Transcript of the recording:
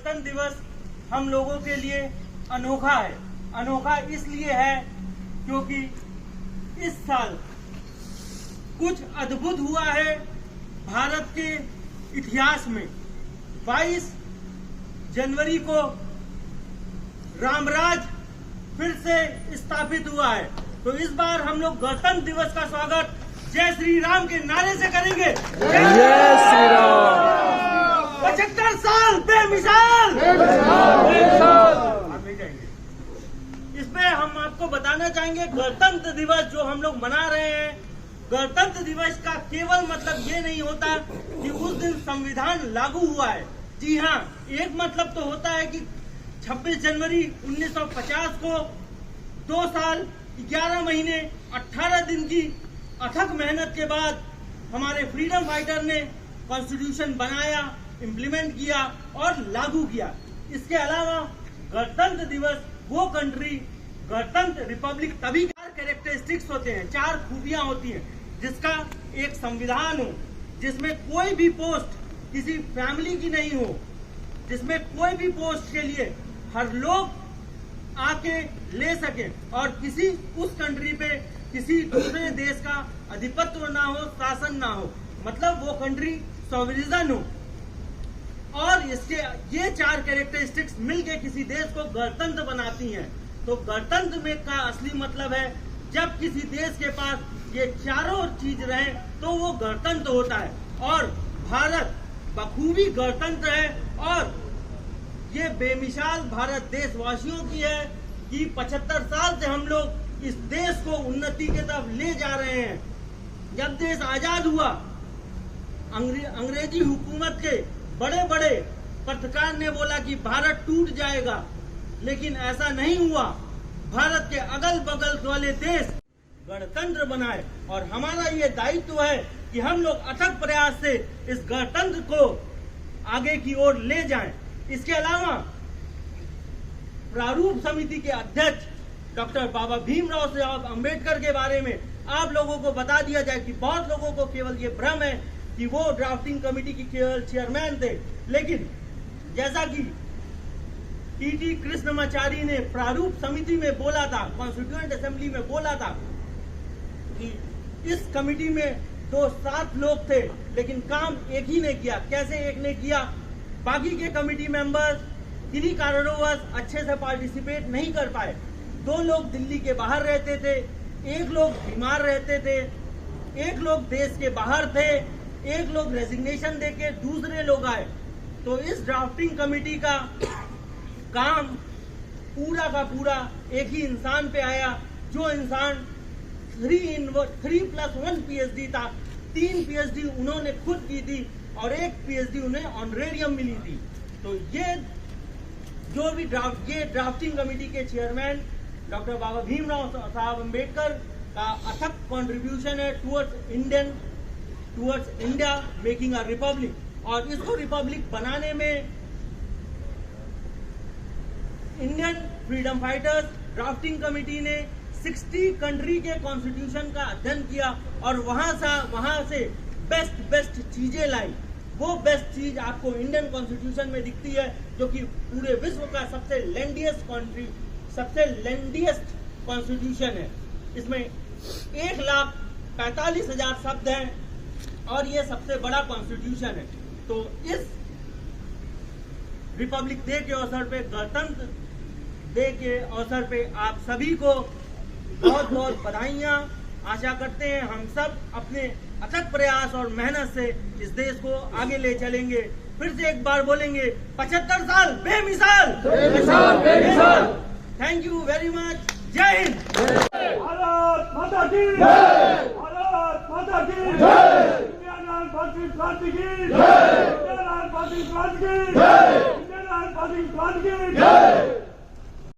गणतंत्र दिवस हम लोगों के लिए अनोखा है। अनोखा इसलिए है क्योंकि इस साल कुछ अद्भुत हुआ है भारत के इतिहास में। 22 जनवरी को रामराज फिर से स्थापित हुआ है, तो इस बार हम लोग गणतंत्र दिवस का स्वागत जय श्री राम के नारे से करेंगे। जय श्री राम। 75 साल बेमिसाल। इसमें हम आपको बताना चाहेंगे गणतंत्र दिवस जो हम लोग मना रहे हैं, गणतंत्र दिवस का केवल मतलब ये नहीं होता कि उस दिन संविधान लागू हुआ है। जी हाँ, एक मतलब तो होता है कि 26 जनवरी 1950 को 2 साल 11 महीने 18 दिन की अथक मेहनत के बाद हमारे फ्रीडम फाइटर ने कॉन्स्टिट्यूशन बनाया, इम्प्लीमेंट किया और लागू किया। इसके अलावा गणतंत्र दिवस वो कंट्री गणतंत्र रिपब्लिक तभी 4 कैरेक्टरिस्टिक्स होते हैं, 4 खूबियां होती हैं, जिसका एक संविधान हो, जिसमें कोई भी पोस्ट किसी फैमिली की नहीं हो, जिसमें कोई भी पोस्ट के लिए हर लोग आके ले सके और किसी उस कंट्री पे किसी दूसरे देश का अधिपत्य ना हो, शासन ना हो, मतलब वो कंट्री सॉवरिजन हो। और इसके ये 4 कैरेक्टरिस्टिक्स मिलके किसी देश को गणतंत्र बनाती हैं। तो गणतंत्र में का असली मतलब है जब किसी देश के पास ये चारों चीज रहे तो वो गणतंत्र होता है। और भारत बखूबी गणतंत्र है और ये बेमिसाल भारत देशवासियों की है कि 75 साल से हम लोग इस देश को उन्नति की तरफ ले जा रहे हैं। जब देश आजाद हुआ, अंग्रेजी हुकूमत के बड़े बड़े पत्रकार ने बोला कि भारत टूट जाएगा, लेकिन ऐसा नहीं हुआ। भारत के अगल बगल वाले देश गणतंत्र बनाए और हमारा ये दायित्व है कि हम लोग अथक प्रयास से इस गणतंत्र को आगे की ओर ले जाएं। इसके अलावा प्रारूप समिति के अध्यक्ष डॉक्टर बाबा भीमराव साहब अंबेडकर के बारे में आप लोगों को बता दिया जाए कि बहुत लोगों को केवल ये भ्रम है कि वो ड्राफ्टिंग कमेटी के केवल चेयरमैन थे, लेकिन जैसा कि टी कृष्णमाचारी ने प्रारूप समिति में बोला था, कॉन्स्टिट्यूएंट असेंबली में बोला था कि इस कमेटी में तो 7 लोग थे, लेकिन काम एक ही ने किया। कैसे एक ने किया? बाकी के कमेटी मेंबर्स किन्हीं कारणोंवश अच्छे से पार्टिसिपेट नहीं कर पाए। 2 लोग दिल्ली के बाहर रहते थे, 1 लोग बीमार रहते थे, 1 लोग देश के बाहर थे, 1 लोग रेजिग्नेशन देके दूसरे लोग आए। तो इस ड्राफ्टिंग कमेटी का काम पूरा का पूरा एक ही इंसान पे आया, जो इंसान 3+1 PhD था। 3 PhD उन्होंने खुद की थी और 1 PhD उन्हें ऑनरेरियम मिली थी। तो ये जो भी ड्राफ्टिंग कमेटी के चेयरमैन डॉक्टर बाबा भीमराव साहब अंबेडकर का अथक कंट्रीब्यूशन है towards India making a republic. और इसको रिपब्लिक बनाने में Indian freedom fighters drafting committee ने 60 कंट्री के कॉन्स्टिट्यूशन का अध्ययन किया और वहां से बेस्ट चीजें लाई। वो बेस्ट चीज आपको इंडियन कॉन्स्टिट्यूशन में दिखती है, जो कि पूरे विश्व का सबसे लेंडिएस्ट कॉन्स्टिट्यूशन है। इसमें 1,45,000 शब्द हैं और ये सबसे बड़ा कॉन्स्टिट्यूशन है। तो इस रिपब्लिक डे के अवसर पे, गणतंत्र डे के अवसर पे आप सभी को बहुत बहुत बधाइयां। आशा करते हैं हम सब अपने अथक प्रयास और मेहनत से इस देश को आगे ले चलेंगे। फिर से एक बार बोलेंगे, 75 साल बेमिसाल। Thank you very much. जय हिंद। भारत माता की जय। भारत माता की जय। इंडियन क्रांति की जय। इंडियन क्रांति की जय। इंडियन क्रांति की जय।